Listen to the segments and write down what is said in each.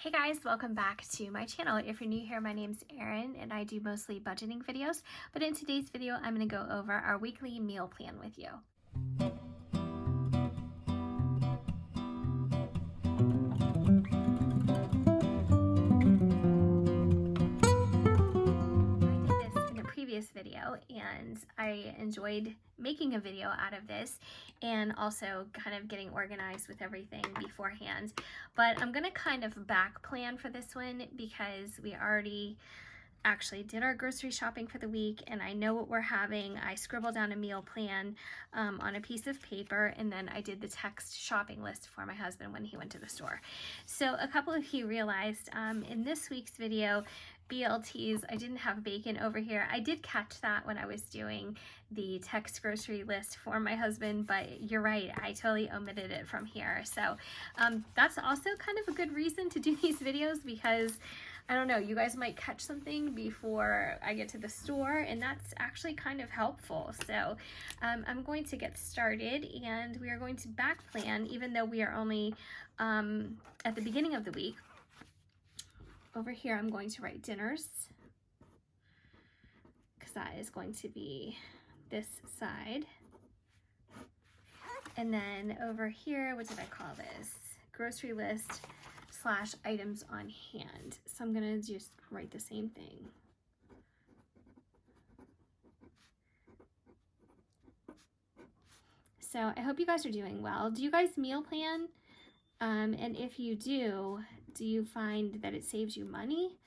Hey guys, welcome back to my channel. If you're new here, my name's Erin and I do mostly budgeting videos, but in today's video, I'm going to go over our weekly meal plan with you. Video and I enjoyed making a video out of this and also kind of getting organized with everything beforehand, but I'm gonna kind of back plan for this one because we already actually did our grocery shopping for the week and I know what we're having. I scribbled down a meal plan on a piece of paper, and then I did the text shopping list for my husband when he went to the store. So a couple of you realized in this week's video, BLTs, I didn't have bacon over here. I did catch that when I was doing the text grocery list for my husband, but you're right, I totally omitted it from here. So that's also kind of a good reason to do these videos because I don't know, you guys might catch something before I get to the store, and that's actually kind of helpful. So I'm going to get started and we are going to back plan, even though we are only at the beginning of the week. Over here, I'm going to write dinners because that is going to be this side. And then over here, what did I call this? Grocery list / items on hand. So I'm gonna just write the same thing. So I hope you guys are doing well. Do you guys meal plan? And if you do you find that it saves you money?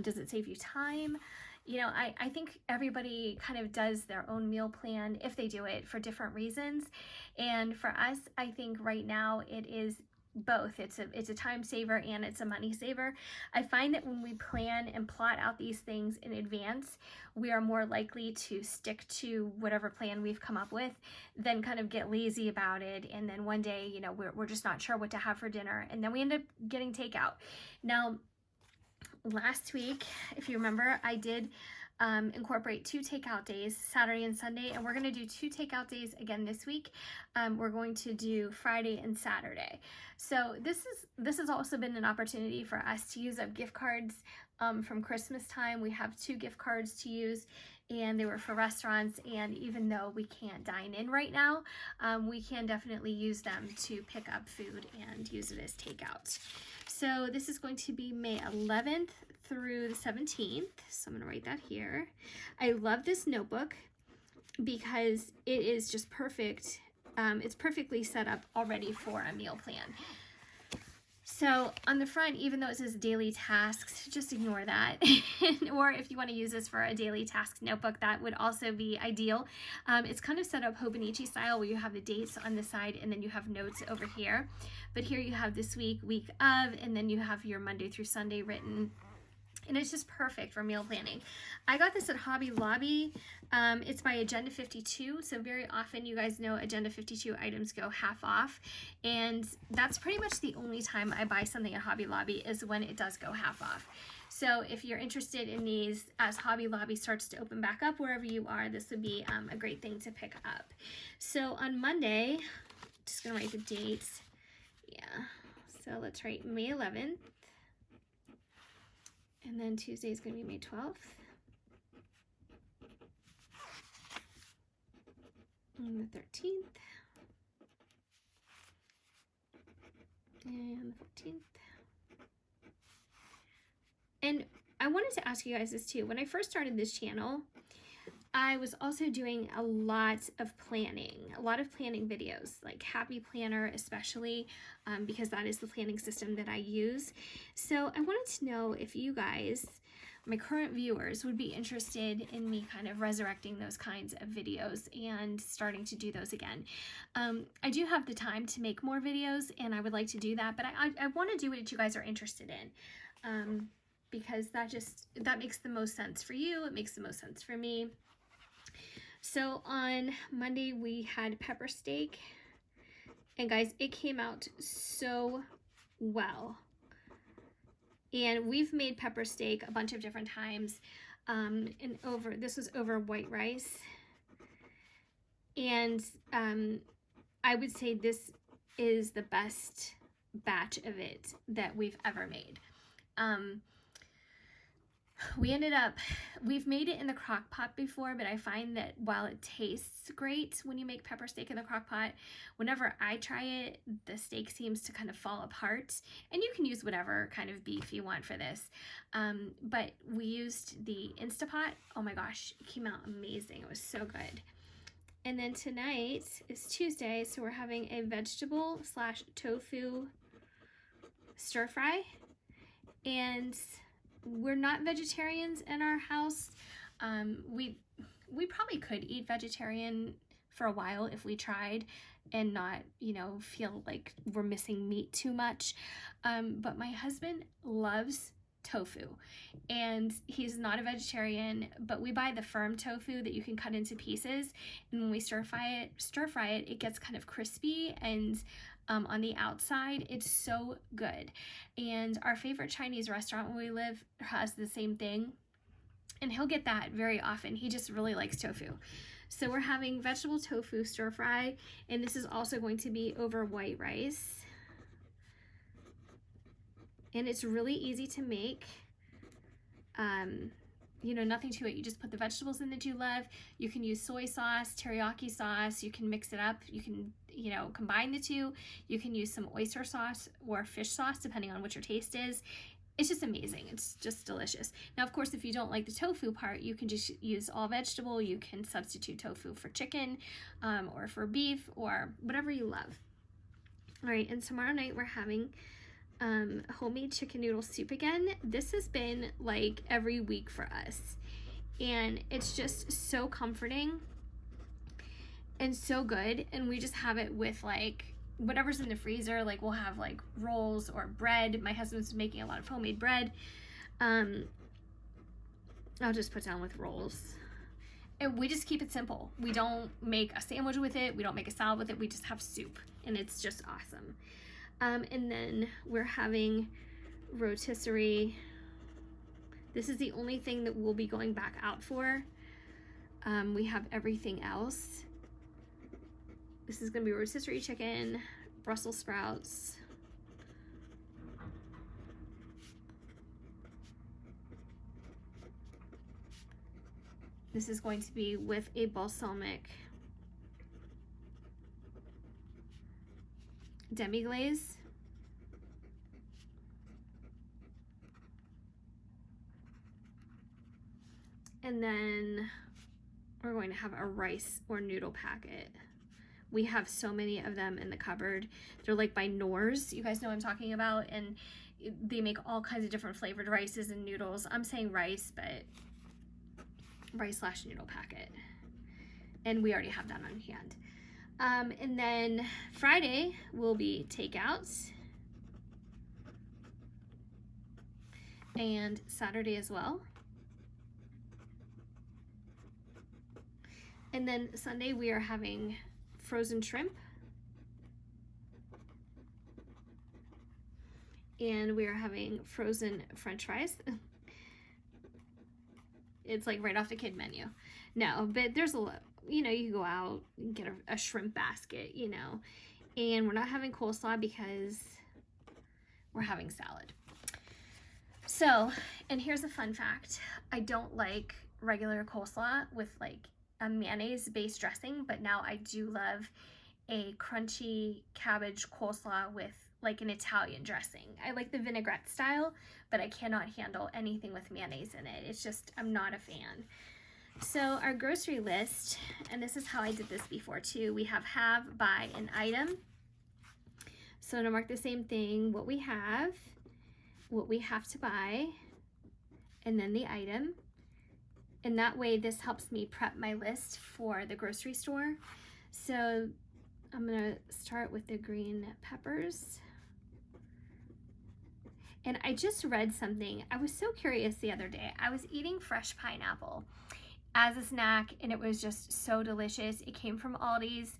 Does it save you time? You know, I think everybody kind of does their own meal plan if they do it for different reasons. And for us, I think right now it is both. It's a time saver and it's a money saver. I find that when we plan and plot out these things in advance, we are more likely to stick to whatever plan we've come up with than kind of get lazy about it. And then one day, you know, we're just not sure what to have for dinner. And then we end up getting takeout. Now, last week, if you remember, I did incorporate 2 takeout days, Saturday and Sunday, and we're going to do 2 takeout days again this week. We're going to do Friday and Saturday. So this has also been an opportunity for us to use up gift cards from Christmas time. We have 2 gift cards to use, and they were for restaurants, and even though we can't dine in right now, we can definitely use them to pick up food and use it as takeout. So this is going to be May 11th through the 17th. So I'm going to write that here. I love this notebook because it is just perfect. It's perfectly set up already for a meal plan. So on the front, even though it says daily tasks, just ignore that. Or if you want to use this for a daily task notebook, that would also be ideal. It's kind of set up Hobonichi style where you have the dates on the side and then you have notes over here. But here you have this week, week of, and then you have your Monday through Sunday written. And it's just perfect for meal planning. I got this at Hobby Lobby. It's by Agenda 52. So very often, you guys know Agenda 52 items go half off. And that's pretty much the only time I buy something at Hobby Lobby is when it does go half off. So if you're interested in these, as Hobby Lobby starts to open back up wherever you are, this would be a great thing to pick up. So on Monday, just gonna write the dates. Yeah, so let's write May 11th. And then Tuesday is going to be May 12th. And the 13th. And the 14th. And I wanted to ask you guys this too. When I first started this channel, I was also doing a lot of planning videos, like Happy Planner especially, because that is the planning system that I use. So I wanted to know if you guys, my current viewers, would be interested in me kind of resurrecting those kinds of videos and starting to do those again. I do have the time to make more videos and I would like to do that, but I want to do what you guys are interested in, because that makes the most sense for you. It makes the most sense for me. So on Monday we had pepper steak, and guys, it came out so well. And we've made pepper steak a bunch of different times, and this was over white rice. And I would say this is the best batch of it that we've ever made. We've made it in the crock pot before, but I find that while it tastes great when you make pepper steak in the crock pot, whenever I try it, the steak seems to kind of fall apart. And you can use whatever kind of beef you want for this. But we used the Instapot. Oh my gosh, it came out amazing. It was so good. And then tonight is Tuesday, so we're having a vegetable / tofu stir fry. And we're not vegetarians in our house. We probably could eat vegetarian for a while if we tried and not, you know, feel like we're missing meat too much. But my husband loves tofu, and he's not a vegetarian, but we buy the firm tofu that you can cut into pieces, and when we stir fry it, it gets kind of crispy and on the outside. It's so good. And our favorite Chinese restaurant where we live has the same thing, and he'll get that very often. He just really likes tofu. So we're having vegetable tofu stir fry, and this is also going to be over white rice. And it's really easy to make. You know, nothing to it. You just put the vegetables in that you love. You can use soy sauce, teriyaki sauce. You can mix it up. You can, you know, combine the two. You can use some oyster sauce or fish sauce, depending on what your taste is. It's just amazing. It's just delicious. Now, of course, if you don't like the tofu part, you can just use all vegetable. You can substitute tofu for chicken or for beef or whatever you love. All right, and tomorrow night we're having homemade chicken noodle soup again. This has been like every week for us, and it's just so comforting and so good. And we just have it with like whatever's in the freezer. Like we'll have like rolls or bread. My husband's making a lot of homemade bread. I'll just put down with rolls. And we just keep it simple. We don't make a sandwich with it. We don't make a salad with it. We just have soup, and it's just awesome. And then we're having rotisserie. This is the only thing that we'll be going back out for. We have everything else. This is going to be rotisserie chicken, Brussels sprouts, this is going to be with a balsamic demi-glaze. And then we're going to have a rice or noodle packet. We have so many of them in the cupboard. They're like by Knorr's. You guys know what I'm talking about. And they make all kinds of different flavored rices and noodles. I'm saying rice, but rice / noodle packet. And we already have that on hand. And then Friday will be takeouts, and Saturday as well. And then Sunday we are having frozen shrimp, and we are having frozen French fries. It's like right off the kid menu. No, but there's a lot. You know, you go out and get a shrimp basket, you know, and we're not having coleslaw because we're having salad. So, and here's a fun fact. I don't like regular coleslaw with like a mayonnaise-based dressing, but now I do love a crunchy cabbage coleslaw with like an Italian dressing. I like the vinaigrette style, but I cannot handle anything with mayonnaise in it. It's just, I'm not a fan. So our grocery list, and this is how I did this before too, we have buy, an item. So to mark the same thing, what we have to buy, and then the item. And that way this helps me prep my list for the grocery store. So I'm gonna start with the green peppers. And I just read something. I was so curious the other day. I was eating fresh pineapple as a snack, and it was just so delicious. It came from Aldi's,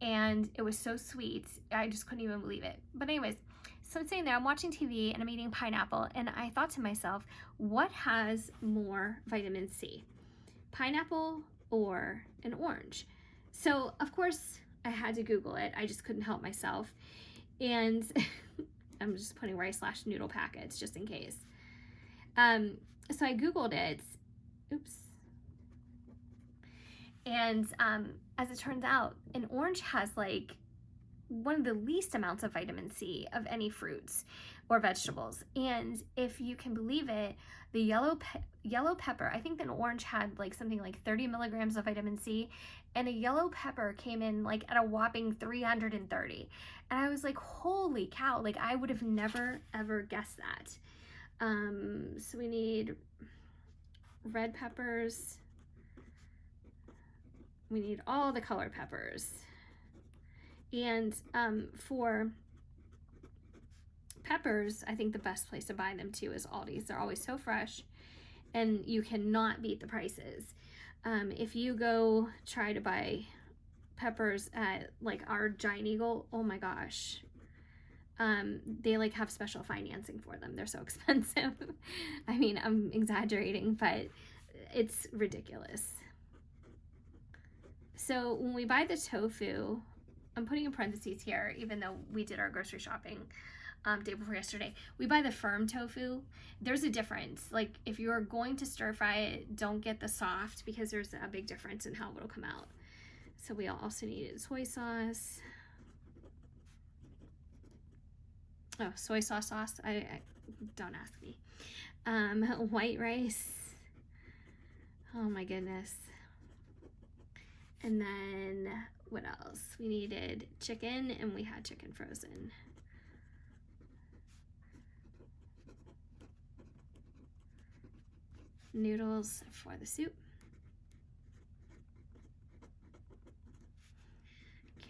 and it was so sweet. I just couldn't even believe it. But anyways, so I'm sitting there, I'm watching TV, and I'm eating pineapple, and I thought to myself, what has more vitamin C? Pineapple or an orange? So, of course, I had to Google it. I just couldn't help myself. And I'm just putting rice/noodle packets just in case. So I Googled it. Oops. And as it turns out, an orange has like one of the least amounts of vitamin C of any fruits or vegetables. And if you can believe it, the yellow pepper, I think an orange had like something like 30 milligrams of vitamin C, and a yellow pepper came in like at a whopping 330. And I was like, holy cow, like I would have never ever guessed that. So we need red peppers. We need all the colored peppers. And for peppers, I think the best place to buy them too is Aldi's. They're always so fresh, and you cannot beat the prices. If you go try to buy peppers at like our Giant Eagle, oh my gosh, they like have special financing for them. They're so expensive. I mean, I'm exaggerating, but it's ridiculous. So when we buy the tofu, I'm putting in parentheses here, even though we did our grocery shopping day before yesterday, we buy the firm tofu. There's a difference. Like if you're going to stir fry it, don't get the soft, because there's a big difference in how it'll come out. So we also needed soy sauce. Oh, soy sauce. I don't ask me. White rice. Oh my goodness. And then what else? We needed chicken, and we had chicken frozen. Noodles for the soup.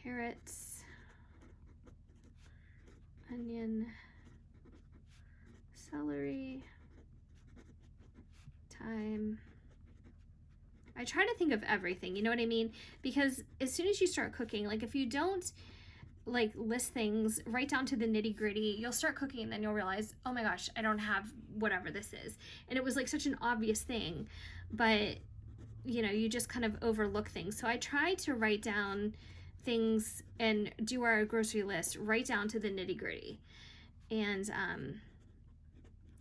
Carrots. Onion. Celery. Thyme. I try to think of everything, you know what I mean? Because as soon as you start cooking, like if you don't like list things right down to the nitty gritty, you'll start cooking and then you'll realize, oh my gosh, I don't have whatever this is. And it was like such an obvious thing, but you know, you just kind of overlook things. So I try to write down things and do our grocery list right down to the nitty gritty. And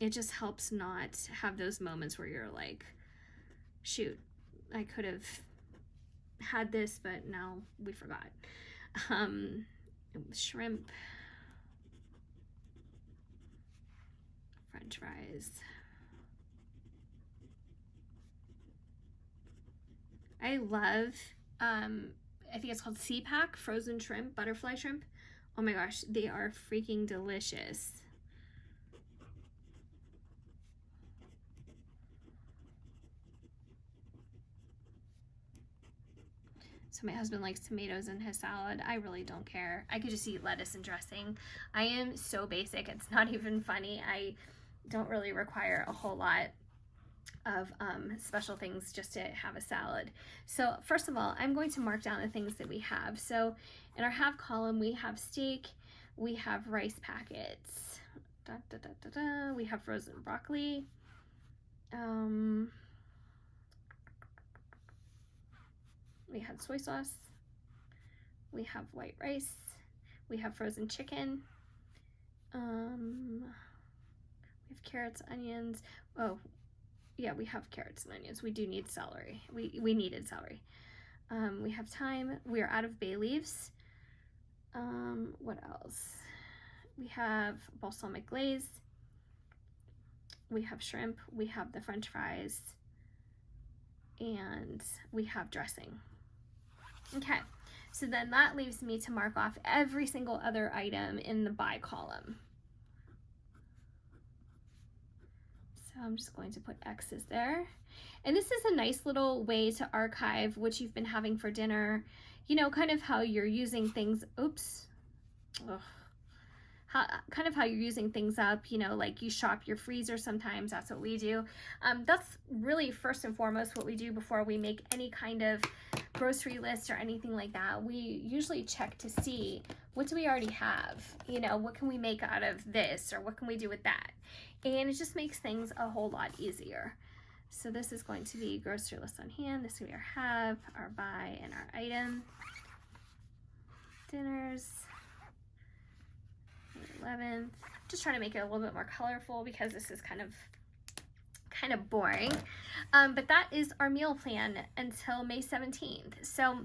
it just helps not have those moments where you're like, shoot, I could have had this, but now we forgot. Shrimp, French fries. I love, I think it's called C-Pack frozen shrimp, butterfly shrimp. Oh my gosh, they are freaking delicious. So my husband likes tomatoes in his salad. I really don't care. I could just eat lettuce and dressing. I am so basic, it's not even funny. I don't really require a whole lot of special things just to have a salad. So first of all, I'm going to mark down the things that we have. So in our have column, we have steak, we have rice packets, we have frozen broccoli, we had soy sauce, we have white rice, we have frozen chicken, we have carrots, onions. Oh yeah, we have carrots and onions. We do need celery. We needed celery. We have thyme. We are out of bay leaves. What else? We have balsamic glaze. We have shrimp. We have the French fries. And we have dressing. Okay, so then that leaves me to mark off every single other item in the buy column. So I'm just going to put X's there. And this is a nice little way to archive what you've been having for dinner, you know, kind of how you're using things, oops, kind of how you're using things up, you know, like you shop your freezer sometimes, that's what we do. That's really first and foremost what we do before we make any kind of grocery list or anything like that. We usually check to see, what do we already have? You know, what can we make out of this, or what can we do with that? And it just makes things a whole lot easier. So this is going to be grocery list on hand. This will be our have, our buy, and our item. Dinners. 11th. Just trying to make it a little bit more colorful because this is kind of boring. But that is our meal plan until May 17th. So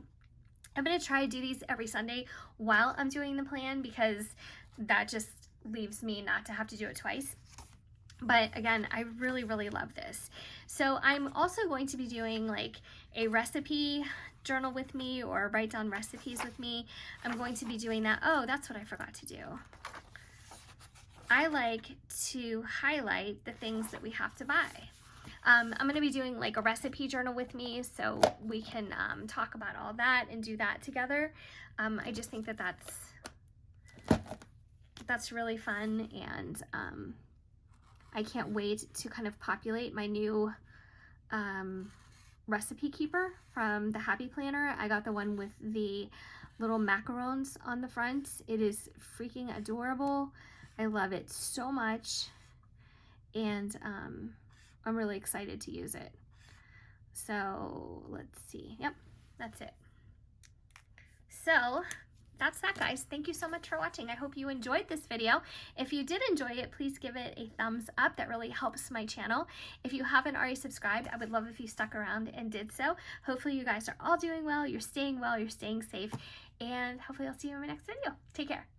I'm going to try to do these every Sunday while I'm doing the plan, because that just leaves me not to have to do it twice. But again, I really, really love this. So I'm also going to be doing like a recipe journal with me, or write down recipes with me. I'm going to be doing that. Oh, that's what I forgot to do. I like to highlight the things that we have to buy. I'm going to be doing like a recipe journal with me, so we can talk about all that and do that together. I just think that that's really fun, and I can't wait to kind of populate my new recipe keeper from the Happy Planner. I got the one with the little macarons on the front. It is freaking adorable. I love it so much, and I'm really excited to use it. So let's see. Yep, that's it. So that's that, guys. Thank you so much for watching. I hope you enjoyed this video. If you did enjoy it, please give it a thumbs up. That really helps my channel. If you haven't already subscribed, I would love if you stuck around and did so. Hopefully you guys are all doing well, you're staying safe, and hopefully I'll see you in my next video. Take care.